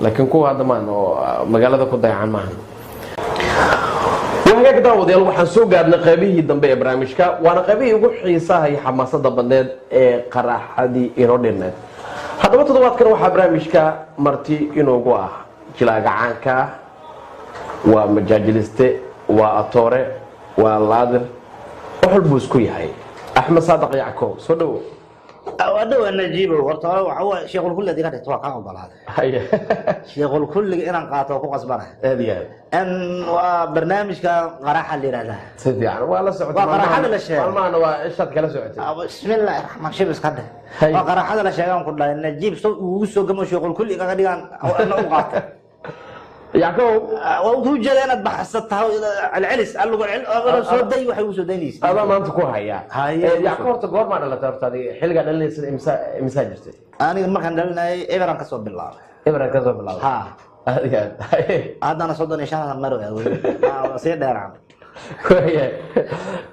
laakiin kuwa hadda maan oo magaalada ku dayacan maahan وهاجا داوديال waxaan soo gaarnay qaybihii dambe ee barnaamijka waana qaybihii ugu xiisaha iyo xamaasada badneed ee qaraxadii inoo dhinneed haddaba toddobaadkan waxaa barnaamijka marti inoogu ah jilaaga caanka waa majaajiliste waa atoore waa laadir wax walbuu isku yahay axmed saadaq yacko soo dhawo أودو أن نجيبه ورطة هو شيخ الكل الذي قاعد يتوقع عن ضلال شيخ الكل إن قاطع فوق أصبره هذه أن وبرنامج كقراحة اللي رأى سيدي يعني ولا سعودي وقراحة هذا الشيء ما أنا إيش هتكلم سعودي بسم الله الرحمن الرحيم بس كده وقراحة هذا الشيء قام كله نجيب سو وسوق ما شيخ الكل قاعد يقول أنا قاطع يعقوب وهو جلنا بحثتها العلس قال له العلس أنا سودي وحي سودانيس هذا ما أنت كوها يا يعقوب تقول ما أنا تعرف هذه حلقة اللي مساجرتي أنا ما كان لنا إبرة كسب بالله إبرة كسب بالله ها هذا أنا صدقني شان مرة يا ولد سيد دارم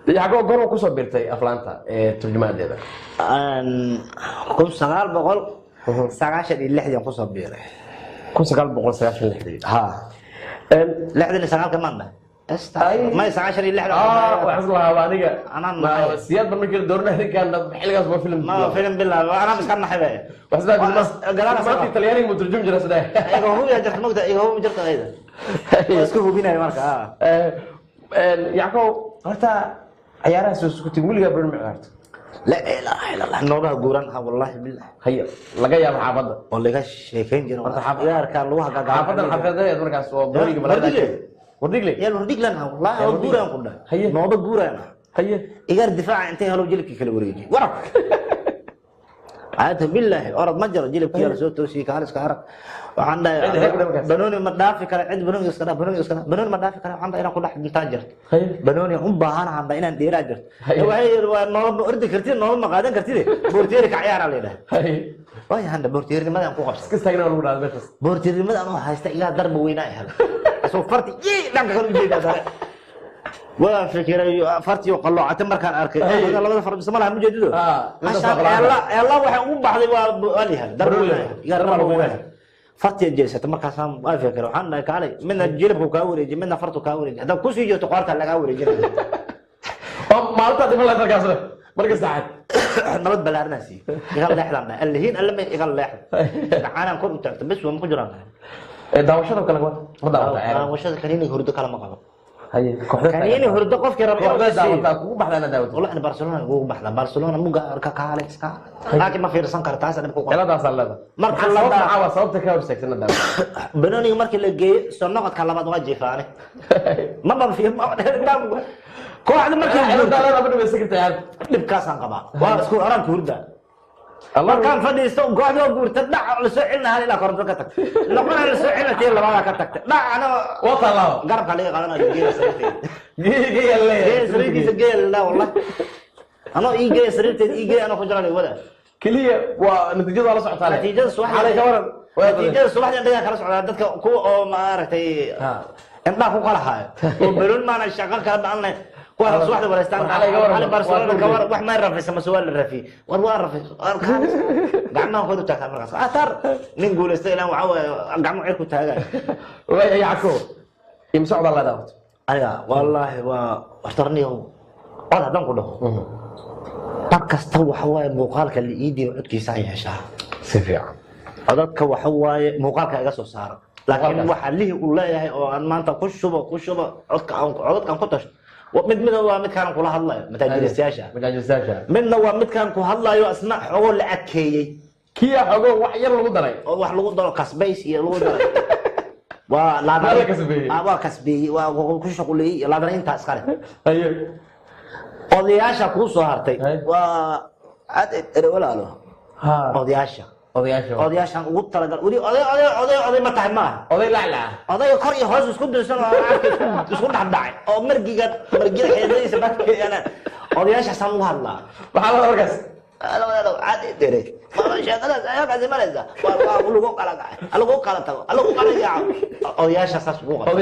يعقوب قالوا كسب بيرتي أفلانتا ترجمة هذا كم سعر بقول سعر شديد اللي حد ينقص بيره كم سقال بقول سقاش اللحدي ها اللحد اللي سقال كمان ده ما يسعى عشان اللحد وحصلها وانيقا انا ما السياد برمجل دورنا هذيك كان بحلقة ما فيلم ما فيلم بالله انا مش كان حبايب وحصلها قال ما في طلياني مترجم جلس ده ايوه هو يا جرت مقطع ايوه هو جرت هذا اسكبوا بينا يا ماركا يعقوب قلت عيارها سكوت يقول لي قبل ما عرفت لا اله الا الله نوبه غورانها والله بالله هيا لقى يا حافظه والله كاش شيكين جرو يا كان لو حق حافظه مركز وبوريك وريك لي يا وريك لنا والله غوران كنا هيا نوبه غوران هيا ايجار دفاع انت هلو جلك كلا وريجي ورق عاد بالله ارض مجرى جلك يا رسول توسي كارس كارك وعندها بنوني مدافع كان عند بنوني اسكنا بنوني مدافع كان عندها انا كل واحد تاجر بنوني هم باهان عندها انا ديراجر وهي نوب ارد كرتي نوب ما قادن كرتي بورتيرك عيار على ده واي هند بورتير ما كان قبس كستاغنا لو داد بس بورتير ما انا هايستا الى ضرب وينا هل اسو فرتي يي دنك كانوا جيدا وفكر فرتي وقلو عتمر كان اركي لبدا فرد سمالها مجددو يلا waxay ugu baxday waa lihan darbo weyn فرتي جلسة مركز ما فكر وحنا كالي من الجلب كاوريج من فرتو كاوريج هذا كوسي جو تقارت على كاوريج ما قلت دي والله مركز ساعات نرد بلارناسي يقال لحلنا اللي هين اللي يقال لحل انا كنت تكتب بس وما كنت جران داوشده kala ma daawata daawashada kaniini hurdo kala ma qabo haye kooxda kaniini hurdo qofkii rabo kooxda daawata kugu baxdana daawata والله انا برشلونه ugu baxda barcelona muga arka kaale iska laakiin ma fiirsan kartaa taas ku ciladaas allada marka la daawa sababta ka horseegtana daawata benoni markii la geeyo soo noqodka labaad waa jifaane ma ban fiim ma daaw kooxda markii la daawa ma dhibaysan dhibkaasaan qabaa waa isku oran hurda الله كان فديستو قاعدو غورت دع لا سو خيلنا هل الى كورد كتك لقنا لا سو خيلنا تي لبا كتك دع انا وطلع غرب عليه قالنا جي سريتي جي يلا جي سريتي سجل لا والله انا اي جي سريتي اي جي انا خجراني ولا كليه ونتيجه على صعت على نتيجه صباح على كورن نتيجه صباح عندك كلا سocda dadka ku oo ma aragtay inta ku kala haay oo beron maana shaqo ka dhalnay واحد صباح ورستان على برشلونه كور واحد ما يرفع سما سؤال الرفي والله رفي قعدنا ناخذ تاع مرقص اثر نقول استلام وعو قعدنا عيركو تاغا وي يعكو يمسعود الله داوت ايوه والله واحترني هو هذا دان كله تكستو وحواي موقالك اللي ايدي وعدكيسا يهشا سفيع عددك وحواي موقالك ايغا سو سار لكن waxa lihi uu leeyahay oo aan maanta ku shubo codka aan ku tasho ومد waa mid kaan kula hadlayo mataajiristayaasha midna waa mid kaan ku hadlayo asna xogo la adkeeyay kiya xogo wax yar lagu daray oo wax lagu daro kasbays iyo lagu daray waa laadar waa kasbay waa ku shaqulay laadar inta iskale ayo odayaasha ku soo hartay waa aad walaalo odayaashan ugu talagal oday ma tahay maaha oday lacla oday kor iyo hoos isku dirsan oo isku dhacdhacay oo margiga xeedadiisa badkeena odayaasha san u hadlaa waxa la warkaas ala aad dheere ma shaqadaas ayaa ka zimanaysa waa lagu kala gacay lagu kala tago lagu kala yaaco odayaasha saas ugu qabo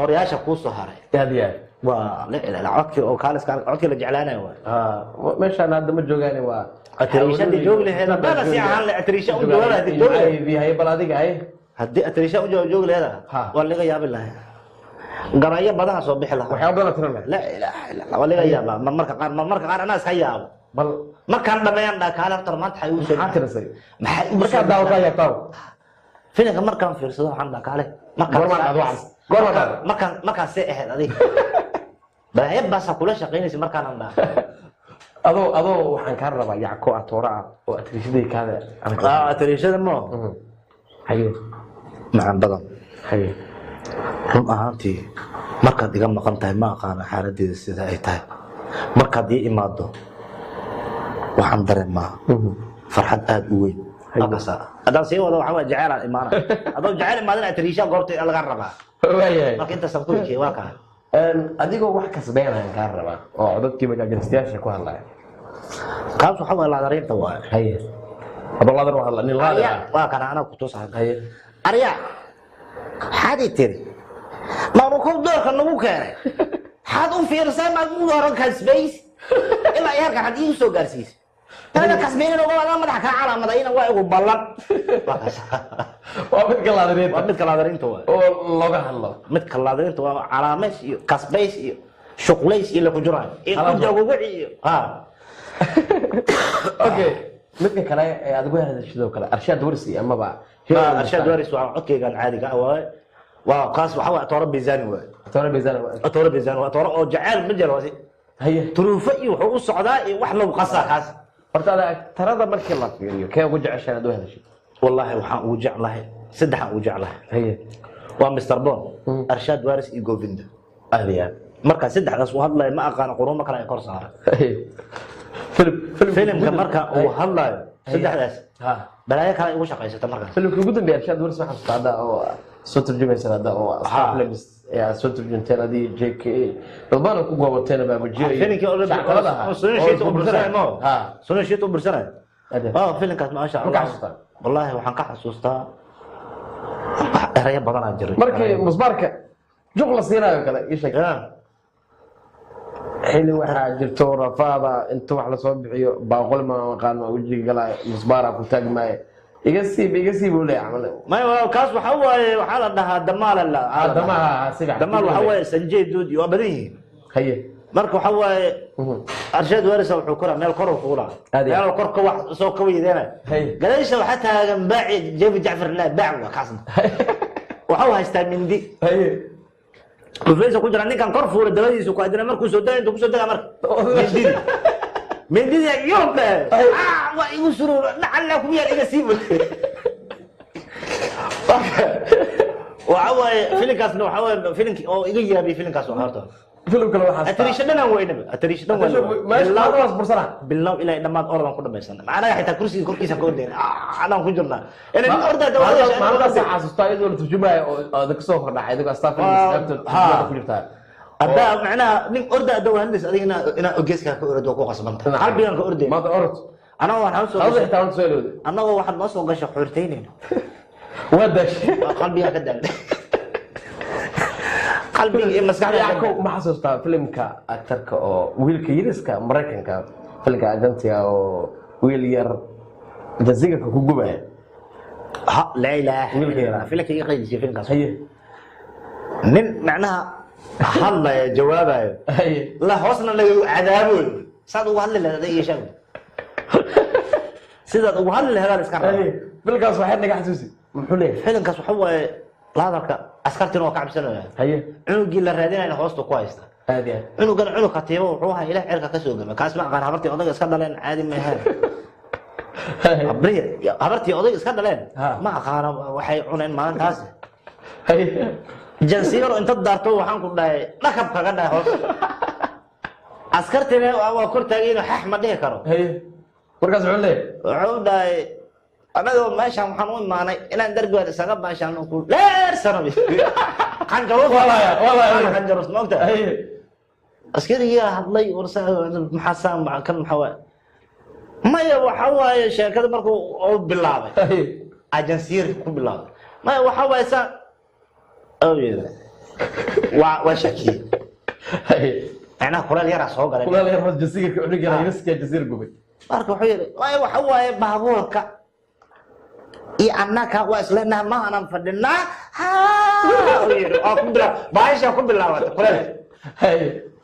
odayaasha ku soo haray yaadiya waa la codki oo kaaliska codki la jeclaanayo waa meeshaan hadda ma joogaan waa أتريشة دي جوجل هذا بس يعني عن أتريشة ودولة دي جوجل هي بلادي جاي haddii atariisha u joog leedahay waa laga yaabi lahaa garayo badan soo bixi lahaa waxyaabo badan tiran la ilaaha illa allah waa laga yaabaa marka qaar anaa iska yaabo bal markaan dhameeyaan dhakaale horta maanta ay u soo maxaa tirasay maxay marka daawada yaabtaa filimka markaan fiirsado waxaan dhakaale markaan see ahayd adiga balaayad baasa kula shaqaynaysa markaan dhaa adoo waxaan kaa rabaa yacko atoora ah oo atariishaday kaada atariishada mo haye macaan badan haye run ahaantii markaad iga maqan tahay ma aqaana xaaladeeda sida ay tahay markaad ii imaado waxaan dareemaa farxad aad u weyn haddaan sii wado waxaa waye jaceylaan imaana adoo jaceyl imaadana atariisha goorta laga rabaa marka intaasaan ku heshiye waa kaa adigoo wax kasbeenayaan kaa rabaa oo dadkii magaajistayaasha ku hadlaya kaas waxaa waye laadariinta waaye haye adoo waa hadla nin laadar waa kana anaa kutusahay haye arya maxaad ii tiri maanu kow doorka nagu keenay maxaad u fiirsay maad u horan kasbays ilaa ay halkan had iigu soo gaarsiisay tana kasbaynin oo wada madax ka calaamadayna waa igu ballan waa midka laadariinta waa midka laadariinta waa oo looga hadlo midka laadariinta waa calaamays iyo kasbays iyo shuqlays iyo la ku jiraan iyo ku jawaabo iyo okay midka kale ee aad ugu hadashado kale arshaad warsi amaba arshaad warsi waa codkaygan caadiga ah waa kaas waxa waa tooro bizaani waa tooro bizaani waa tooro oo jacayl ma jiro haye turuufo iyo wuxuu u socdaa iyo wax lagu qasaa kaas horta tarada markii la fiiriyo kee ugu jeceshahay aad u hadashid wallahi waxaan ugu jeclahay saddexaan ugu jeclahay haye waa Mr. Bon arshaad waris iyo Govinda aadiya marka saddexdaas uu hadlay ma aqaan quruuma kale ay kor saaran filimka marka uu hadlayo saddexdaas balaayo kale ugu shaqaysata marka filimka ugu dambeeyay arshaad waris waxa socda oo soo turjumaysa hada oo films ya soo turjunteen adii JK dadbana ku goobateen baabujiyo filimka oo la soo sheet u bursanay filimkaas ma sha Allah wallahi waxaan ka xasuustaa eraya badan aan jiray markii musbarka juq la siinayo kale isha xilli waxaa jirto rafaada inta wax la soo bixiyo baaqol ma aqaan wajiga galay musbara ku taagmay iga siib uu leeyahay ma kaas waxa waaye waxa la dhahaa damaal la damaal waxa waaye sanjay duud iyo badan yihiin haye marka waxa waaye arshaad waris wuxuu kora meel kor u fuula meel kor ka wax soo ka weydana galeesha waxa taagan baaci jabi jacfar la baac kaasna waxa haystaa mindi haye وفيسا كنت راني كان كرفو لدواديس وكادنا مركو سودان انتو كسودان مرك من دي يوم ويسروا لعلكم يا الاسيب وعوا فيلمكاس نو حوا فيلم او ايغيا بي فيلمكاس وهارتو فيلم كلو waxaa atariishadana weynaba atariishadana meesha laas bursana bilow ilaa dhamaad oradan ku dhamaysan macnaha xitaa kursiga korkiisa ka ordeen anaan ku jirnaa inaan orda dawada maalintaas xasuusta iyadoo la turjumayo oo dadka soo kordhacay adiga staff ku jirtaa hadda macnaha nin orda dawada adiga ina ogeeska ka ordo ku qasbanta qalbigan ka ordeen ma orod ana waxaan soo hawada xitaa soo leeyahay anaga waxaan noo soo gashay xurteynayna wadash qalbiga ka daalay qalbiga maskaxda ma xasuustaa filimka aktarka oo wiilka yiriska Mareykanka filimka ajantiga oo wiil yar jaziga ku gubay la ilaaha illa filimka qeydisi filimkaas haye nin macnaha hadlaya jawaabayo haye la hoosna lagu cadaabo saad ugu hadli lahayd iyo shaqo sidaad ugu hadli lahayd iska rabay filimkaas waxa naga xasuusi muxuu leeyahay filimkaas waxa waaye laadalka askartina oo ka cabsanaya haye cunugii la raadinayna hoosta ku haysta aadiya cunugan cunug katiibo wuxuu ahaa ilaa cirka ka soo gamay kaas ma aqaan habartii odayga iska dhaleen caadi ma ahaan habartii odayga iska dhaleen ma aqaan waxay cuneen maalintaas haye jansiiro inta daarto waxaan ku dhahay dhakab kaga dhahay hoos askartina waa kor taageen xax ma dhihi karo haye warkaas wuxuu dhahay anagoo meeshaan waxaan u imaanay inaan darbiga isaga baashaan ku leer sanabi qanjaro qanjaro moogta askariga hadlay warsa maxasan kan maxaa maya waxa waaye sheekada markuu oo bilaabay ajansiir ku bilaabay maya waxa waaye sa awgeeda waa shaki ana kulal yara soo galay kulal yara jasiir ku dhigaa yiriska jasiir gubay marka wuxuu yiri waxa waaye baabuurka iyo annaka waa isleenaha ma aanan fadhinaa baasha ku bilaabata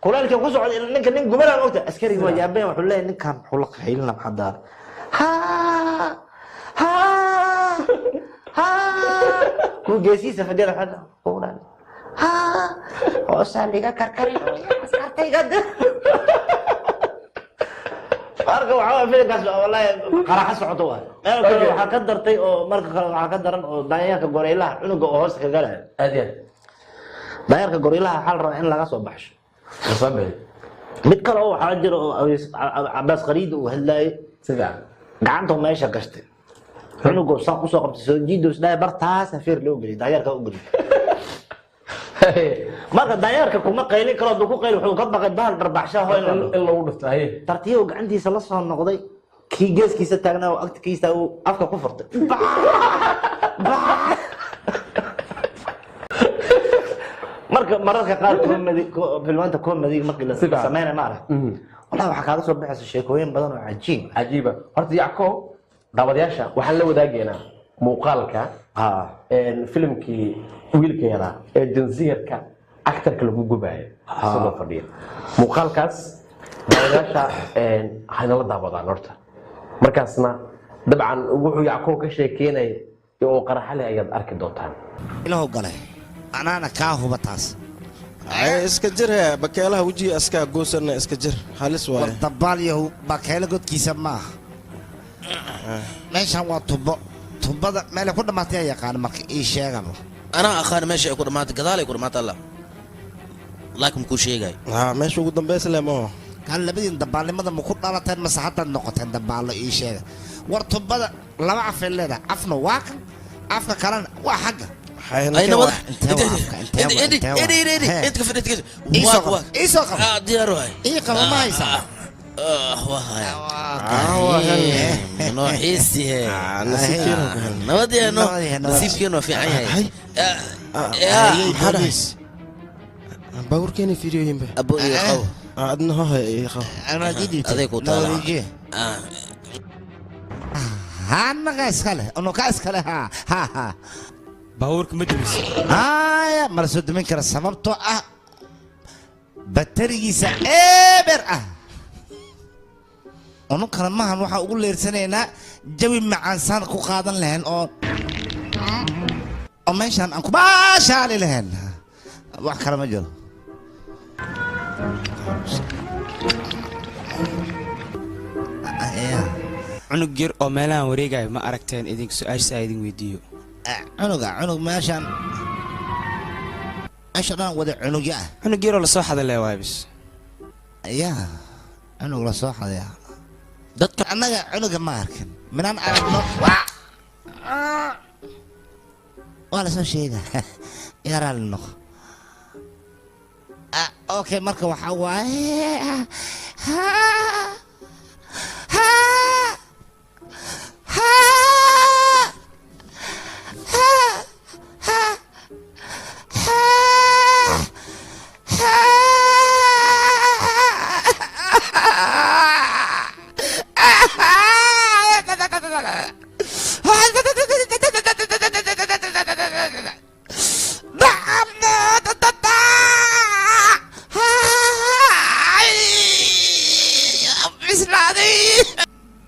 kuleelka ku socda ninka nin gubara ogta askariga waa yaabeen wuxuu leeyahay ninkan wuxuu la qaylina maxadaar ku geesiisa fadhiyada xadda qowlan hoosaaliga karkari askartayga marka waxa filimkaas wallahi qaraxa socoto waa waxa ka dartay oo marka kale waxa ka daran oo daayarka goreelaha cunuga oo hoos ka galay aadiyad daayarka goreelaha xal raba in laga soo baxsho mid kale oo waxa jiro Abbas Qariid uu hadlay sida gacanta meesha gastay cunuga soo ku soo qabtay soo jiidos dhaay bartaas afir loo geli daayarka u geli marka daayarka kuma qaylin karo duu ku qayl wuxuu ka baqay bahal darbaxsha hoo in lagu dhiftay tartiyo gacantiisa la soo noqday kii geeskiisa taagnaa oo agtiisa uu afka ku furtay marka mararka qaar filmaanta comedy markii la sameeyay ma arag wallahi waxa kaaga soo baxaysa sheekooyin badan oo cajiib horta Yacoob daawadayaasha waxaan la wadaageenaa muuqaalka filimkii wiilkeeda ee jansiirka actorka lagu gubayo soo fadhiyo muuqaalkaas daawadayaasha hanala daawadaan horta markaasna dabcan wuxuu Yacoob ka sheekeynay oo qaraxale ayaad arki doontaan ilaahu galay أنا كاهو بتاس. iska jir bakeelaha wajiga aska goosana iska jir halis waay wadabal yahu bakeela godkiisa ma meeshan waa tubada meel ku dhamaatay yaqaan marka ii sheegaba ana aqaan meesha ay ku dhamaatay gadaal ay ku dhamaatay Allah laakiin ku sheegay meesha ugu dambeys leemo kan labadii dabaalnimada ma ku dhalateen masaxadan noqoteen dabaalo ii sheega war tubada laba af leeda afna waa kan afka kalena waa xagga أين واضح؟ أنت كيف أنت كذا؟ واق إيسوق ديارو هاي إيقا ما يسمع وهاي نوحيسي نسيب نودي نسيب كينو في عيني حدث باور كيني فيديو يمبي أبو يخو أدنى هاي يخو أنا جدي أذيك وطالع هانا كاسكاله أنا كاسكاله ها باورك مدرس يا مرسود منك السبب تو بطاريgiisa eber onu kalmahan waxa ugu leersanayna jawi macaan ku qaadan lahayn oo meeshan aan ku baashaali lahayn wax kale ma jiro cunug yar oo meelahan wareegay ma aragteen idinku su'aasha idin weydiiyo cunug meeshan dhan wada cunug yar oo la soo xaday leeyahay bis cunug la soo xaday dadka annaga cunuga ma arkin minaan aragno waa la soo sheegaa yaraa la noqo okay marka waxa waaye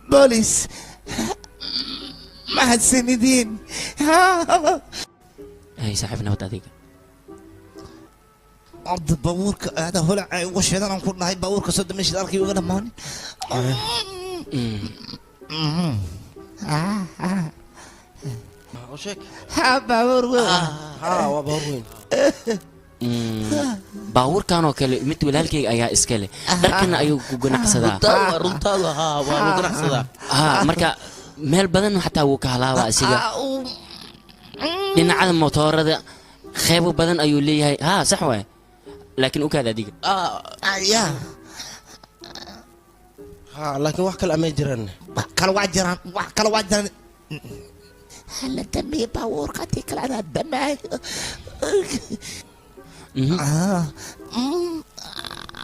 بوليس ما حد سندين هاي صاحبنا وداديك عبد باورك هذا هو وش هذا نقول هاي باورك صد مش دارك يوغنا مان وشك باور وين باور وين باورkan oo kale mid walaalkay ayaa iska leh darkana ayuu ku ganacsadaa runtaada waa ganacsadaa marka meel badan xataa wuu ka halaabaa asiga dhinaca motorada qayb badan ayuu leeyahay sax way laakiin u kaada adiga laakiin wax kale ama jiraan wax kale waa jiraan هل تمي باور قتيك على الدماغ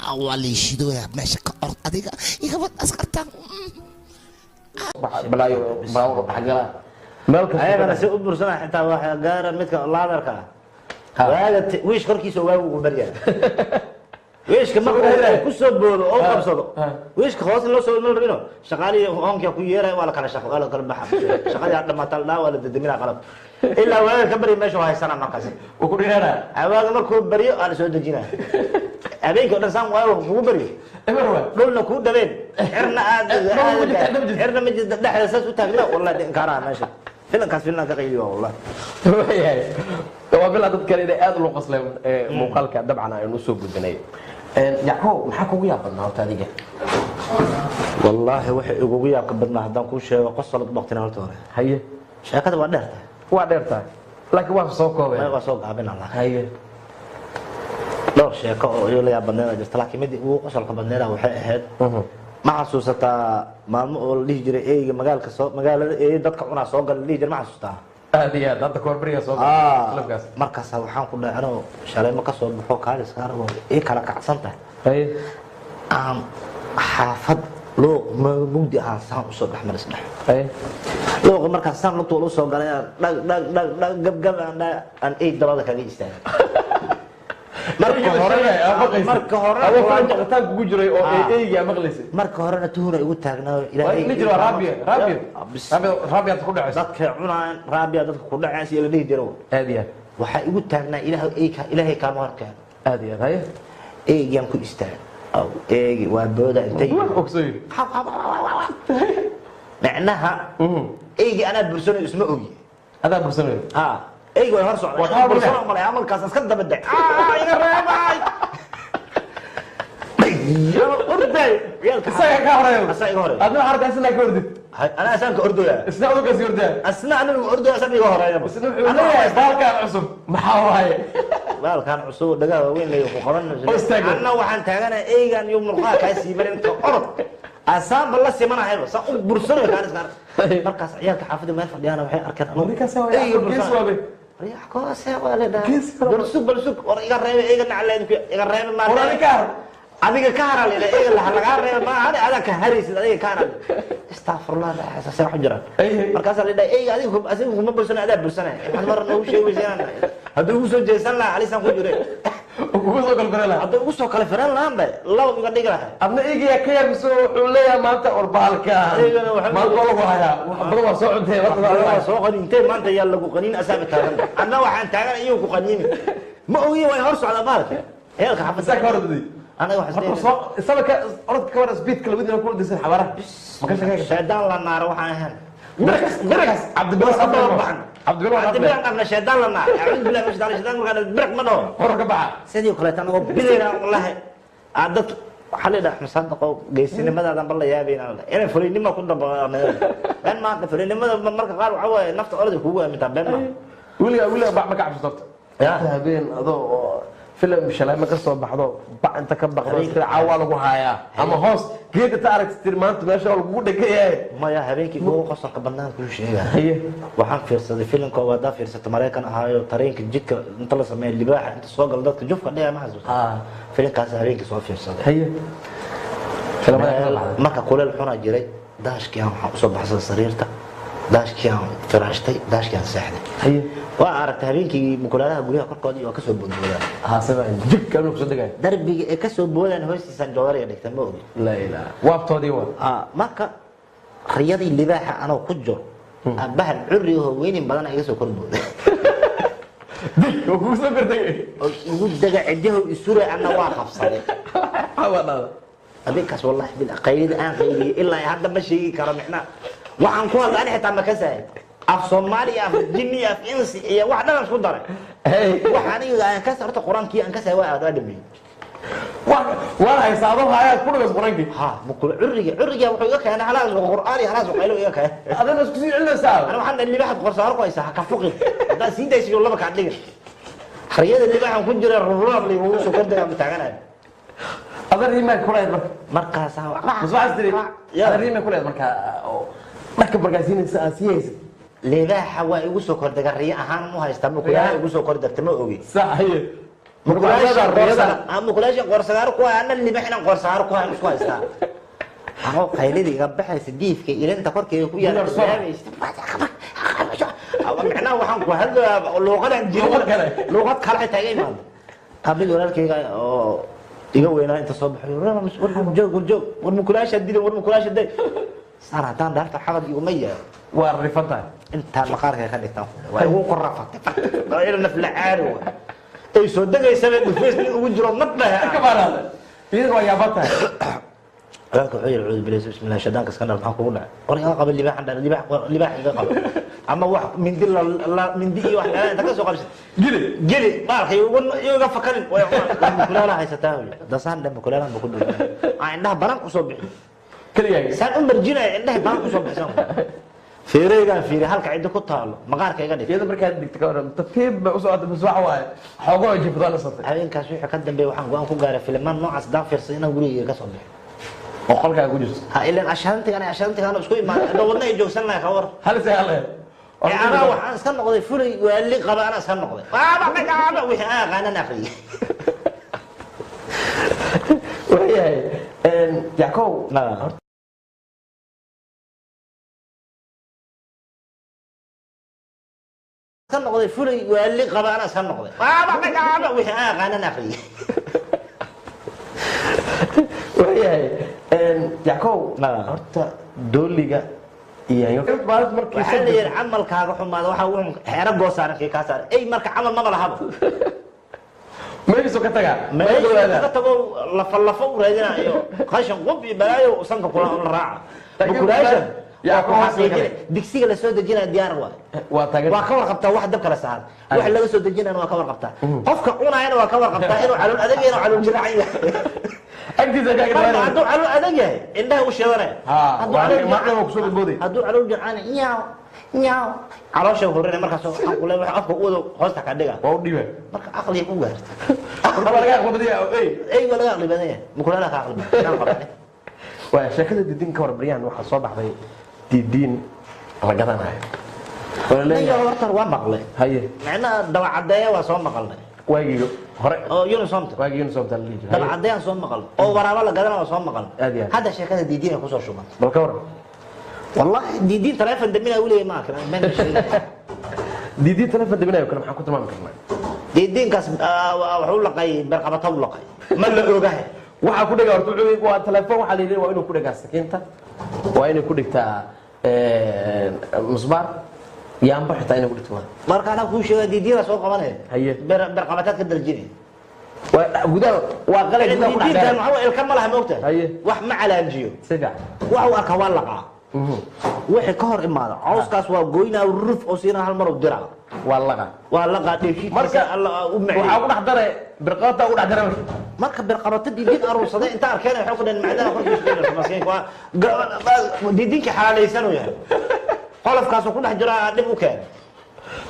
أولي شدوا يا ماشي كأرض أديك يخبط أسكرتك بلايو باور حقلا meel kasta ayagana si u bursana xitaa waxa gaara midka laadarka waaga wiish korkiisa waagu ugu baryaa wiishka markuu ku soo boodo oo qabsado wiishka hoos loo soo meel rabino shaqaalii hoonka ku yeeray waa la kala shaqo waa la kala baxa shaqadii dhamaatay dhaa waa la dadamina qalab ilaa waaga ka bari meesha haysana markaas oo ku dhirana waaga markuu bariyo aan soo dajinaa habeenkii oo dhan saan waaga kugu bariyo emarwa dhulna ku dhabeen xirna aad xirna ma jidda dhaxda saas u taagna wallahi inkaara meesha filankaas filan ka qayliyo wallahi wayahay waa bila dad kale inay aad loo qasleen muuqaalka dabcan aynu soo gudbinay yacqoob maxaa kugu yaabadnaa horta adiga wallaahi waxa ugu yaabka badnaa haddaan kuu sheego qosol waqtina horta hore haye sheekada waa dheertahay waa dheertahay laakiin waa soo koobay waa soo gaabina allah haye dhowr sheeko oo iyo la yaab badneeda jirta laakiin mid ugu qosolka badneeda waxay ahayd ma xasuusataa maalmo oo la dhihi jiray eeyga magaalada eey dadka cunaa soo gala la dhihi jiray ma xasuustaa aad iyo aad hadda korbariga soo galay markaas waxaan ku dhahay anoo shalay ma ka soo baxo kaalis kaargo ii kala kacsan tahay haye aan xaafad loo mugdi ahaan saan usoo dhex maris dhex haye looqa markaas saan lugta ula soo galay dhag gabgab aan eey dabada kaga istaagay marka hore kugu jiray oo eeyga maqlaysay marka horena tuhuna igu taagnaa ilaahay jiro raabiya ku dhacay dadka cunaan raabiya dadka ku dhacay si la dhihi jiro aad iyo waxa igu taagnaa ilaahay ka markaan aad iyo haye eeygan ku istaag aw eeygi waa booda intay ogsoy macnaha eeygi ana bursano isma ogi adaa bursano eeygi way hor socdaa bursano malay amalkaas iska daba day iga reebay orday isaga ka horeeyo isaga horeeyo adna harkaasna ka ordid ana asan ka ordoya isna uu ka sii ordaa asna ana ordoya asan iga horeeyo isna wuxuu leeyahay baalkan cusub maxaa waaye baalkan cusub dhagaa waaweyn leeyahay ku qaban anna waxaan taaganahay eeygan iyo murqaha ka siimarin ka orod asaan balla simanahay sa u bursano ka iska markaas ciyaalka xaafada meel fadhiyana waxay arkeen markaas waa يا كوسه ولا ده برسوق war iga reeb iga nacleed iga reeb ma adiga ka haral ila iga la laga reeb ma hada ada ka harisid adiga ka haral astaghfirullah xasaas wax jira markaas la dhahay adiga kuma bulsana ada bulsana waxaan mar noo sheegaysan haduu ugu soo jeesan la alisan ku jire ugu soo kala farala haduu ugu soo kala farala laamba laba uga dhig lahay adna iga ka yabso wuxuu leeyahay maanta orbaalka ma lagu haya waxba waa soo cuntay waa soo qaniintay maanta yaa lagu qaniin asaab taagan anna waxaan taagan iyo ku qaniin ma ogi way hor socda baalka heelka xafisa ka hordii أنا واحد سبب أرد كمان سبيت كل بدنا نقول ديسن حوارة ما كانش هيك شيطان للنار وحنا بركس عبد البلاد عبد البلاد قبل شيطان للنار أعوذ بالله من الشيطان وكان البرك منه ورك بقى سيدي وكلت أنا وبدينا والله عدت حلي ده مصدقوا جيسين ماذا دام بالله يا بينا أنا فريني ما كنت بان ما فريني ما مرك قالوا عوا نفط أرض هو متابعنا ولا بعد ما كعب صدقت يا بين أضو فيلم شلay ma ka soo baxdo ba inta ka baqdo sida caawa lagu haayaa ama hoos geed ta aragtid maanta meesha lagu dhigay ma ya habeenkii ugu qosolka banaan ku sheegay waxaan fiirsaday filimka wada fiirsatay Mareykan ahaayo tareenka jidka inta la sameeyay libaaxa inta soo gal dadka jufka dhaya ma xasuusto filimkaas habeenkii soo fiirsaday marka kuleel xuna jiray daashkii aan waxa soo baxsaday sariirta daashkii aan firaashtay daashkii aan seexday waa aragtay habeenkii mukulaalaha guryaha korkoodii waa ka soo boodboodaan haasaba jidka inuu soo degay darbiga ee ka soo boodaan hoostiisa joodariga dhigtay ma ogi la ilaa waabtoodii waa marka riyadii libaaxa anoo ku jiro bahal curri oo weynin badan ay soo korbooday oo ku soo kortay ugu daga cidahu isura anna waa qabsaday hawadada adinkaas wallahi bil qaylid aan qayliyay ilaa hadda ma sheegi karo micna waxaan ku hadlaa xitaa ma ka saay af Soomaaliya af jinni af insi iyo wax dhan isku daray waxaan iga ka sarta quraankii aan ka saay waa aad admi waa haysaado haya ku dhagas quraankii ha mukul curriga wuxuu iga keenay halaal quraani halaas qaylo iga keenay adana isku sii cilnaysaa ana waxaan libaax qorsaar ku haysaa ka fuqi hada sii daysiyo laba ka dhigay xariyada libaaxan ku jira ruuraab li uu soo kordhay am taaganaay adar ima kulay markaas mas'aastiri adar ima kulay marka barkaasiinaysa asiyaysa libaaxa waa igu soo kordhay riya ahaan mu haysta mukulaha igu soo kordhay ma ogi saxiix mukulaasha qorsagaar ku ana libaaxina qorsagaar ku isku haysta qaylidi iga baxaysa diifka ilanta korkeeda ku yaala macnaha waxaan ku hadlayaa luuqadan luuqad kale xitaa iga imaado qabil walaalkayga oo iga weynaa inta soo baxay war mukulaasha dilay war mukulaasha day saar haddaan dhaarta xabad iguma yaalo waa rifantahay intaan maqaarka ka dhigtaan waa ugu qorafatay waa ila naf la caari ay soo dagaysaba dhufays nin ugu jiro madlaha ka baaraada iyadoo waa yaabantahay alka xuyir cuud bilis bismillah shadaan ka skandal maxaa kugu dhacay war iga qaba libaax dhan libaax iga qaba ama wax mindi iyo wax dhan inta ka soo qabsay gili markay iga fakarin way mukulaala haysataa dasaan dhan mukulaala ma ku dhigay aan indhaha baran ku soo bixi kaliya saan u marjinay indhaha baran ku soo bixsan feereygan fiiri halka cid ku taalo maqaarka iga dhig iyada markaad digto ka waran tafiib ba u socota bas waxa waaye xoogoo jifdaan satay habeenkaas wixii ka dambeeyay waxaan go'aan ku gaaray filmaan noocaas daan fiirsan inaan guriga ka soo bixi oo qolka ku jirto ha ilaan ashaantigan isku imaan wadna ay joogsan lahayn ka war hal saale ana waxaan iska noqday fulay waali qaba ana iska noqday waaba wixii aan aqaanan aqriyay waxay yakow iska noqday fulay waali qaba ana iska noqday waaba wixii aan aqaanan aqriyay waxay yakow horta dooliga iyo markii waxaa la yidhi camalkaaga xumaada waxa uu xeero goosaaran kii kaa saaran ay marka camal maba lahaba meesha ka taga meesha ka tago lafa u raadinayo qashin qub iyo balaayo sanka kula raaca mukulaasha yaa ku xasiijin digsiga la soo dejinaa diyaar waa waa ka warqabtaa wax dabka la saaran wax laga soo dejinaa waa ka warqabtaa qofka cunaayana waa ka warqabtaa inuu calul adag yahay calul jiraacan yahay agtiisa ka gaadhay hadduu calul adag yahay indhaha u sheeganay hadduu calul jiraacan nyaaw caloosha horreena markaas waxaan ku leeyahay afka uu hoosta ka dhiga waa u dhibay marka aqli u gaarto laga aqli badan yahay ay wala aqli badan yahay mukulaala ka aqli badan waa sheekada didiin ka warbariyaan waxa soo baxday didiin la gadanayo walaalahay horta waa maqlay haye macna dawacadeeya waa soo maqalnay waagiyo hore oo Unisomta waagiyo Unisomta la leeyahay dawacadeeya soo maqal oo waraaba la gadanayo soo maqal hada sheekada didiin ku soo shuman bal ka waran wallahi didiin telefoon damina waliga ma kan ma didiin telefoon damina kana maxaan ku tilmaami karnaa didiin kaas wuxuu laqay barqabata u laqay ma la ogahay waxa ku dhagaa horta waa telefoon waxa la leeyahay waa inuu ku dhagaa sakiinta waa inay ku dhigtaa musbaar yaanba xitaa inay ku dhigtaa marka ana ku sheegay didiina soo qabanay haye barqabataad ka daljinay waa gudaha waa qalay gudaha ku dhacday waxa ilka ma laha moogta haye wax ma calaajiyo sida waxa uu arka waa laqa wixii ka hor imaada cawskaas waa gooynaa ruf oo siina hal mar u dira waa laqa dheefshiid marka Allah u macay waxa ku dhaxdaray birqabata u dhaxdaray marka birqabata didiin aruursaday inta arkeen waxa ku dhan macdana korkiisa maskiin waa didiinka xalaalaysan oo yahay qolofkaas ku dhex jira dib u keen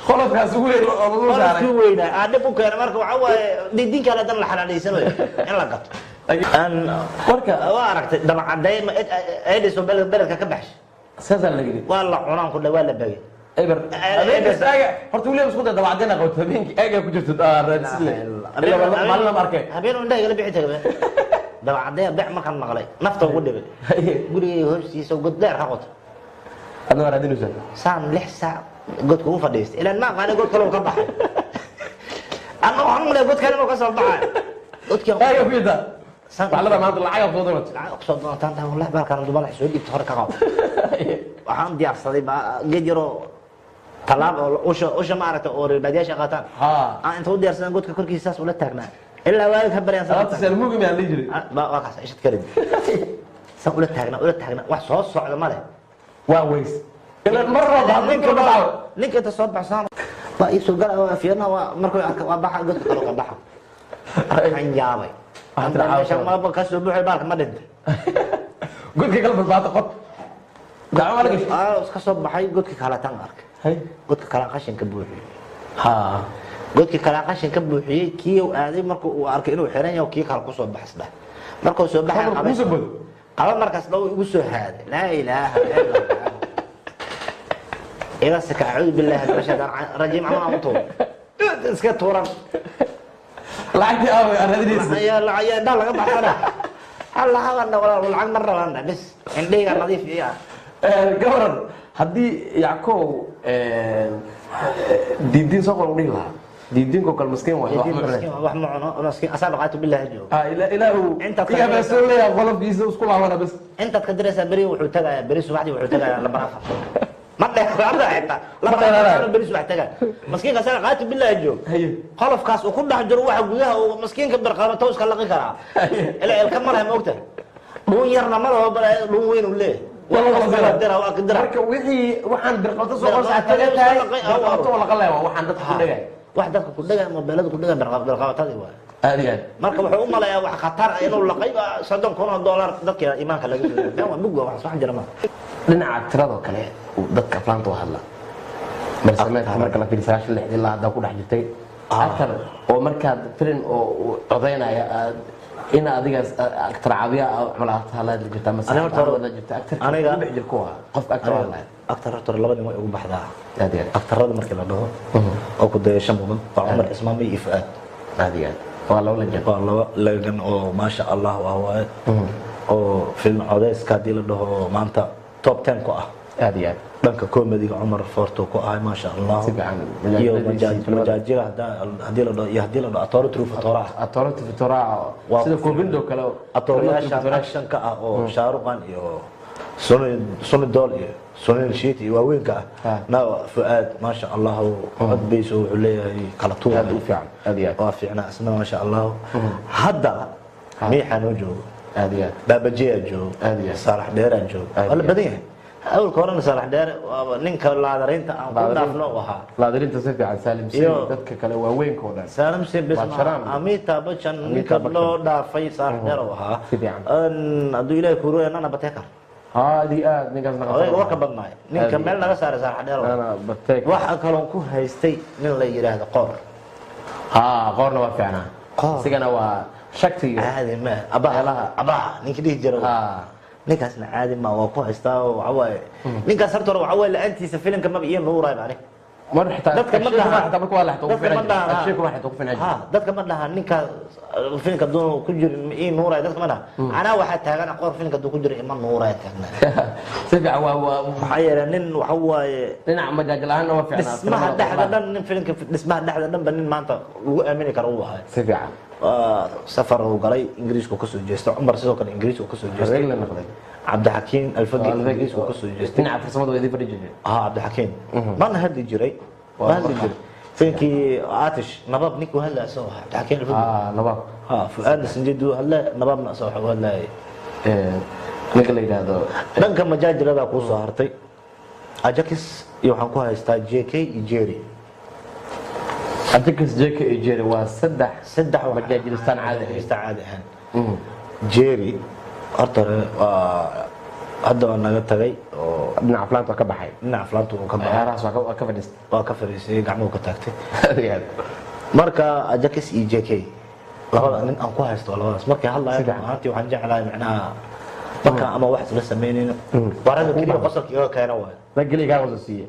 qolofkaas weyn oo lagu saaray qolofkii weynaa dib u keen marka waxa waaye didiinka la dan la xalaalaysan oo yahay in la gato aan marka waa aragtay dabacaday ma eediso beledka ka baxsh saasaan la gidi waa la cunaan ku dhawaa la bagay eber aga horta waliba isku day dabacadina qowta habeenkii aga ku jirto raadisle maalin markay habeen uu indhaha la bixi tagay dabacaday bax markaan maqlay nafta ugu dhibay gurigay hoostiisa god dheer ka qoto adna raadinaysa saan 6 saac godka u fadhiistay ilaa ma qaani god kale uu ka baxay ana waxaan mulay god kale uu ka soo baxay godkii aga ku yida waxlada maanta lacag soo doonto lacag soo doontaan wallahi baalkan duban soo dhigto hor ka qabo waxaan diyaarsaday geejiro talaab oo usha ma aragta oo reebadiyaasha qaataan aan inta u diyaarsadan godka korkiisa saas ula taagnaa ilaa waalid ka barayaan sababta salmuugi ma la jiray waa kaas ishad karid saas ula taagnaa wax soo socda ma leh waa weys ilaa marba ninka baa ninka ta soo baxsan waa isoo galaa fiirna waa markuu arka waa baxa godka kale ka baxa aan yaabay ma ka soo buuxay baalka ma dhintay godka kale badbaado qod gacmo ma lagashay iska soo baxay godka kale tan arkay hay godka kale qashin ka buuxiyay godka kale qashin ka buuxiyay kii uu aaday markuu uu arkay inuu xiran yahay kii kale ku soo baxsada markuu soo baxay qaba markaas dhow igu soo haaday laa ilaaha illa allah ila saka'uud billahi rashad rajim ama antu iska tuuran lacagti aawe aradinaysa ya dal laga baxsana Allah hawan wala lacag mar rabaan bis indhiga nadiif iyo gabaran haddii yackow diidiin soo qor u dhihi lahaa diidiinko kale maskiin waayo wax ma cunay wax ma cuno maskiin asaab qaatu billahi joogo ilaahu iga baaso leeyahay qolofkiisa isku laabana bas intaad ka diraysaa beri wuxuu tagayaa beri subaxdii wuxuu tagayaa lambar 4 ma dheeraada xitaa lambar 4 beri subax tagaa maskiinka asaab qaatu billahi joogo qolofkaas uu ku dhex jiro waxa gudaha uu maskiinka barqaamato iska laqi karaa ilaa ka malaha ma ogtahay dhuun yarna ma laho dhuun weyn uu leeyahay marka wixii waxaan birqabto soo qorsa tagay birqabto wala qaleeyo waxaan dadka ku dhagay wax dadka ku dhagaa mobilada ku dhagaa birqabatadii waa aad iyo aad marka wuxuu u malayaa wax khatar ah inuu laqay $30,000 dadka iimaanka laga soo waa mug wax wax jira ma dhinaca tirada kale dadka aflaanta u hadla marsameedka marka la fiiriyo 96 ilaa hadda ku dhex jirtay actor oo markaad firin oo codeynaya in adiga actor caawiya malaha la jirta mas'aala wada jirta actor aniga bixir ku ah qof actor wallahi actor labadii way ugu baxdaa aad iyo aad actorada markii la dhaho oo ku dayasho mudan waa Umar Ismaan iyo Fuad aad iyo aad waa laba lajan waa laba lagan oo ma sha Allah waa oo film codeyska hadii la dhaho maanta top 10 ku ah aad iyo aad dhanka comedy-ga Umar Forto ku ah ma sha Allah si fiican iyo majaajira hadii la dhaho iyo hadii la dhaho Atoro Trufa sida Kobindo kale atoorayaasha action-ka ah oo Shaaruqan iyo Sonidol iyo Sonil Sheet iyo waaweynka ah na Fuad ma sha Allah cod bayso wuxuu leeyahay kala tuur aad u fiican aad iyo aad waa fiicna asna ma sha Allah hadda miixan oo joogo aad iyo aad baabajiya joogo aad iyo Saalax Dheeraan joogo wala badan yahay أول كورونا صلاح دار نينك لادرين تا أقول دافنو وها لادرين تسافر على سالم سي دتك كلا وين كودا سالم سي بس أميتا بتشان نينك لو دافي صلاح دار وها أن أدو إلى كورو أنا بتذكر هذه نينك أنا وقت بدنا نينك ملنا بس على صلاح دار أنا بتذكر واحد كلام كوه هيستي من اللي يرى هذا قار قارنا وفعنا سجنا وشكتي هذه ما أبا نينك دي جرو ninkaasna caadi ma waa ku haystaa waxa waaye ninkaas harto waxa waaye laantiisa filimka ma biyo nuuray bari mar xitaa dadka ma dhaha xitaa marka waa la xataa sheeko waxa ku finan dadka ma dhaha ninka filimka doo ku jira in nuuray dadka ma dhaha ana waxa taagan aqoon filimka doo ku jira ima nuuray taagna si fiican waa waxa yeelan nin waxa waaye dhinac majaajilahana waa fiicnaa dhismaha dhaxda dhan nin filimka dhismaha dhaxda dhan ba nin maanta lagu aamini karo uu ahaa si fiican سفر وقالي إنجليز وكسر جيست عمر سيدو كان إنجليز وكسر جيست عبد الحكيم الفقي إنجليز وكسر جيست تنعرف الصمد ويدي فريج عبد الحكيم ما أنا هدي جري ما هدي جري فينكي عاتش نباب نيكو هلا سوى عبد الحكيم الفقي نباب فؤاد سنجدو هلا نباب نسوى ولا نقول لي هذا دنك مجاجر هذا كوسو هرتي أجاكس يوحنكو هايستا جي كي جيري أتكلم جيك جيري وسدح مجاجلستان عادي عادي جيري أرتر هذا أنا قلت لي ابن عفلان وكبحي ابن عفلان وكبحي راس وكفريس قعمو كتاكتي مركا أجاكس إي جي كي لبدا nin aan ku haysto labadaas markii hadlayo ahaantii waxaan jeclahay macnaha marka ama wax la sameeyeen warada kaliya qosolka iga keena waa la gali ga qososiye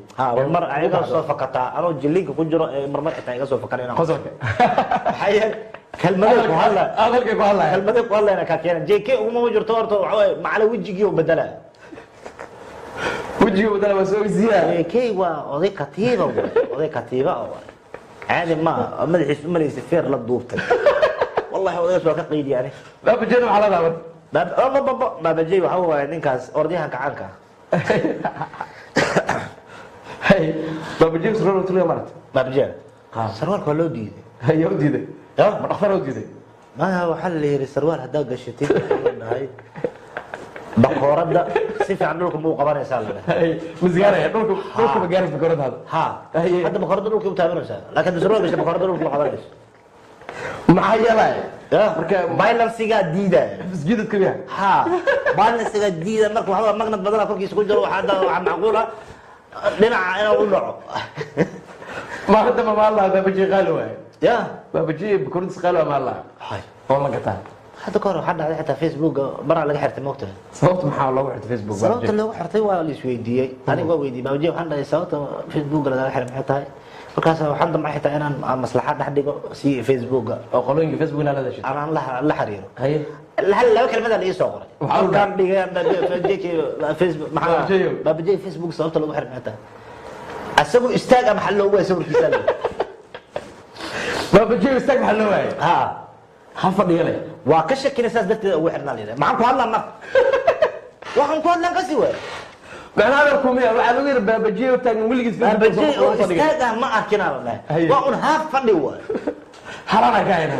mar ayaga soo fakata ano jilinka ku jiro mar xitaa iga soo fakarayna qosolka hayay kalmada ku hadla kalmada ku hadlayna ka keena JK uma jirto horto waxa way macala wajigiyo bedela waa soo ziyaad JK waa oday katiiba عادي ما مدحيس مليس فير لا دوبتay والله odays waa ka qeyd yani baba jeedo waxa la daaban baba jeey waxa waa ninkaas ordiyaha gacanka hay baba jeey soo rotulay marat baba jeey sarwaalka loo diiday hayo diiday ma dhakhtar oo diiday ma waxa la yiri sarwaal hadaa gashatay dhahay bakoorada si fiican dhulka muu qabanaysaa la dhahay misgaaraya dhulka ma gaaris bakoorada ha hadda bakoorada dhulka u taabanaysaa laakiin sarwaal gashay bakoorada dhulka qabanaysaa maxaa yeelay marka balansiga diida isjidad kabiya ha balansiga diida marka waxa magnad badan korkiisa ku jiro waxa macquul ah dhinaca inuu u dhaco ma hadda ma Allah baba jeey qaal waay ya baba jeey bakoorada qaal ma Allah hay oo la gataa هذا كله حد على حتى فيسبوك برا لقى حرت موقته صوت محاولة وحدة فيسبوك صوت اللي هو حرتي ولا سويدية أنا قوي دي بوجي وحنا صوت فيسبوك لقى حرت حتى markaas waxaan damcay xitaa inaan maslaxad dhex dhigo si facebooka oo qolooyinka facebook la hadashay aan la xiriiro haye laba kelmada la ii soo qoray halkaan dhigay facebook maxaa baabajey facebook sababta lagu xirmay xitaa asagu istaag ama xal loogu hayso warkiisa baabajey istaag maxaa loo waayay ha fadhiyo leh waa ka shakinaysaas darteeda ugu xirnaa leedahay maxaan ku hadlaa marka waxaan ku hadlaan kasi waay macnaha hadalku miya waxaa lagu yidhi baabajey oo taagan weligiis baabajey oo istaaga ma arkinaa la waa un haaf fadhi waay halana ka hayna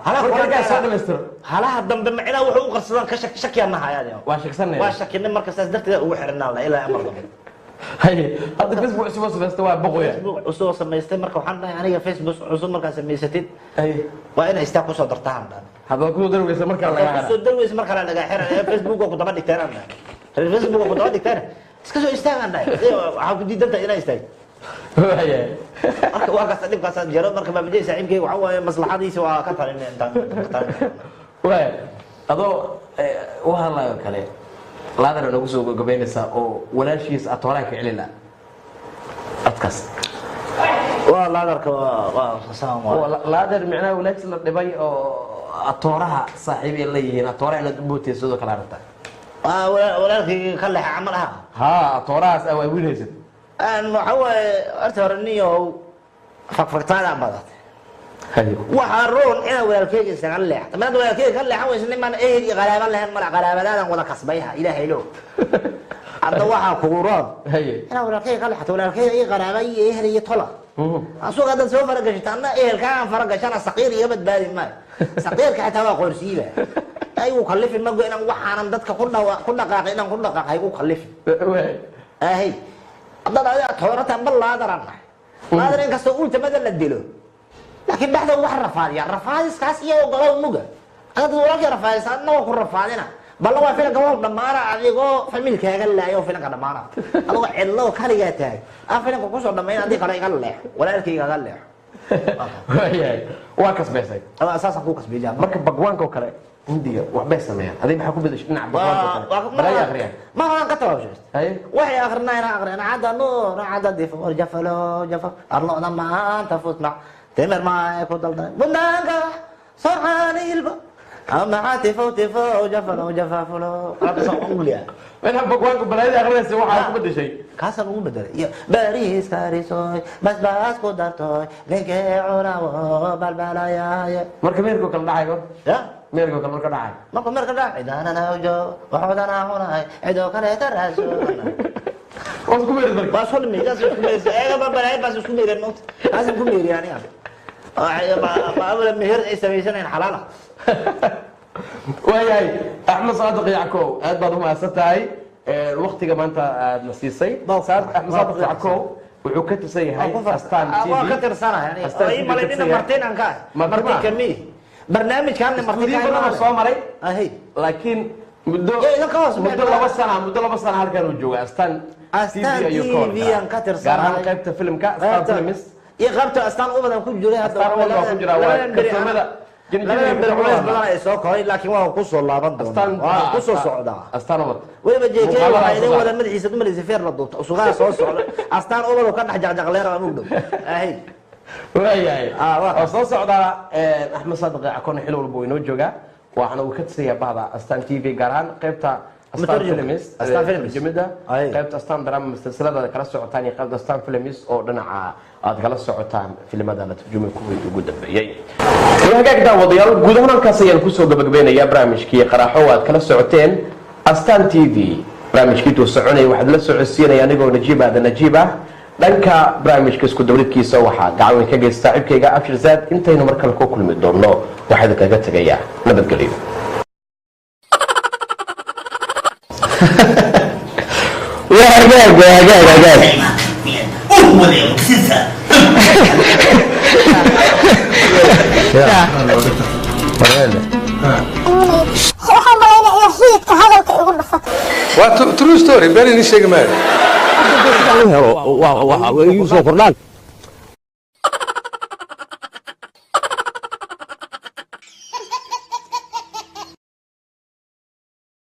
halaha soo dhamaystiro halaha dambe macnaa wuxuu u qarsadaan ka shakiyaa ma hayaan waa shaksanay waa shakinay marka saas darteeda ugu xirnaa la ilaa amar dambe haye hadda facebook cusub oo samaystay waa boqoya facebook cusub oo samaystay marka waxaan dhahay aniga facebook cusub markaa samaysatid waa inay istaag kusoo dartaan dhan hadda ku darweysa markaa laga xira kusoo darweysa markaa laga xira facebook oo ku daba dhigtaan aan dhahay facebook oo ku daba dhigtaan iska soo istaagaan dhahay waxaa ku diidanta inay istaag marka waa kaas dhibkaas jiro marka baabajey saaxiibkeyga waxa waaye maslaxadiisa waa ka talin intaan waay adoo u hadlayo kale laadana nagu soo gabagabaynaysaa oo walaashiis atooraha ka celina adkaas waa laadarka laadar micnaha walaashis la dhibay oo atooraha saaxiib ay leeyihiin atooraha inaad u bootaysa sidoo kale aragtaa walaalkii ka leexa camal aha ha atoorahaas aa waawiinaysid waxa waaye horta hore niyow fakfagtaada badatay waxaa roon inaa walaalkeyga isaga leexta maanta walaalkeyga ka leexan weysa nimaan ehel iyo qaraaban lahayn mala qaraabadaadan wada kasbayha ilaahay lo hadda waxaa kugu roon inaa walaalkeyga ka leexato walaalkeyga iyo qaraaba iyo ehel iyo tola asuga haddaad soo faragashata anna ehelkaagaan faragashana saqiir iga badbaadi maayo saqiirka xitaa waa qoorsiiba aygu kallifin mago inaan waxaanan dadka ku dhaqaaqay inaan ku dhaqaaqay igu kallifin ahay haddaad adiga tooratan bal laadaran nahay laadar inkastoo ultamada la dilo laakiin dhexda wax rafaadiya rafaadiskaas iyo gobol muga hadda walaalkii rafaadisa adna waa ku rafaadina ballan waa filanka waa dhammaana adigoo familkaaga laayo filanka dhammaana adigoo cidlo kaligaa taag filanka kusoo dhammayn adii kale iga leexo walaalkayga iga leexo waa kasbaysay saasaan ku kasbayjaa marka bagwaanka oo kale hindiga waxbay sameeyaan adiga maxaa ku bedeshay dhinaca bagwaanka oo kale balaya akhriyaan ma waan ka tawaabshay waxay akhrinaayna akhriyaan cadda nuur cadda difur jafalo jafa arloda maanta futmac تمر معي كودلنا بنانغا صرحاني البا أما تفو جفلو جفافلو هذا صار أنجليا وين بقولك بلاي أغرس واحد بدي شيء كاسر مو بدل يا باريس كاريسوي بس كودرتوي لينك عراو بالبلايا مركب ميركو كل داعي يا ميركو كل مركب داعي مركب داعي إذا أنا نوجو وحدنا هنا عدو كله تراسو واسكو مير مركب بس هو الميجا اسكو مير إيه بابا بس اسكو مير النوت لازم اسكو مير يعني ما أول مهر إيش سويسنا حلالة وياي أحمد صادق يعقوب هذا بعضهم أستاي الوقت كمان أنت نسيسي صار أحمد صادق يعقوب وحكت سي هاي أستان تي في كتر سنة يعني أي مالين مرتين أنكاي مرتين كمية برنامج كان مرتين كان صومري أهي لكن مدة لبا سنة هل كانوا جوا أستان تي في أنكتر سنة قارن قيبت فيلم كا أستان فيلمس قبته أستان أوبدا كل جريه أستان أوبدا كل جريه لكن waa ku soo laaban doonaa waa ku soo socdaa astaan wad wayba jeekay waxa ay wada madaxiisa dumar isfeer la doonto suuqa soo socda astaan oo ka dhex jaqjaqleer ama mugdo ahay waayay waa soo socdaa Axmed Sadiq akoon xil walba inoo jooga waxana uu ka tsiyaa baada astaan TV gaaraan qaybta astaan films jimida qaybta astaan drama silsilada kala socotaan iyo qaybta astaan films oo dhinaca aad kala socotaan filimada la turjumay kuwii ugu dambeeyay hagaag daawadayaal guud ahaan halkaas ayaan kusoo gabagabeynayaa barnaamijkii qaraaxo aad kala socoteen astaan TV barnaamijkii tuu soconaya waxaad la socodsiinaya anigoo najiib ah dhanka barnaamijka isku dawladkiisa waxaa gacan ka geysta saaxiibkayga Abshir Zaad intaynu mar kale ku kulmi doono waxaad kaga tagayaa nabadgelyo waa true story been ini sheegi maayo waa soo kordhaan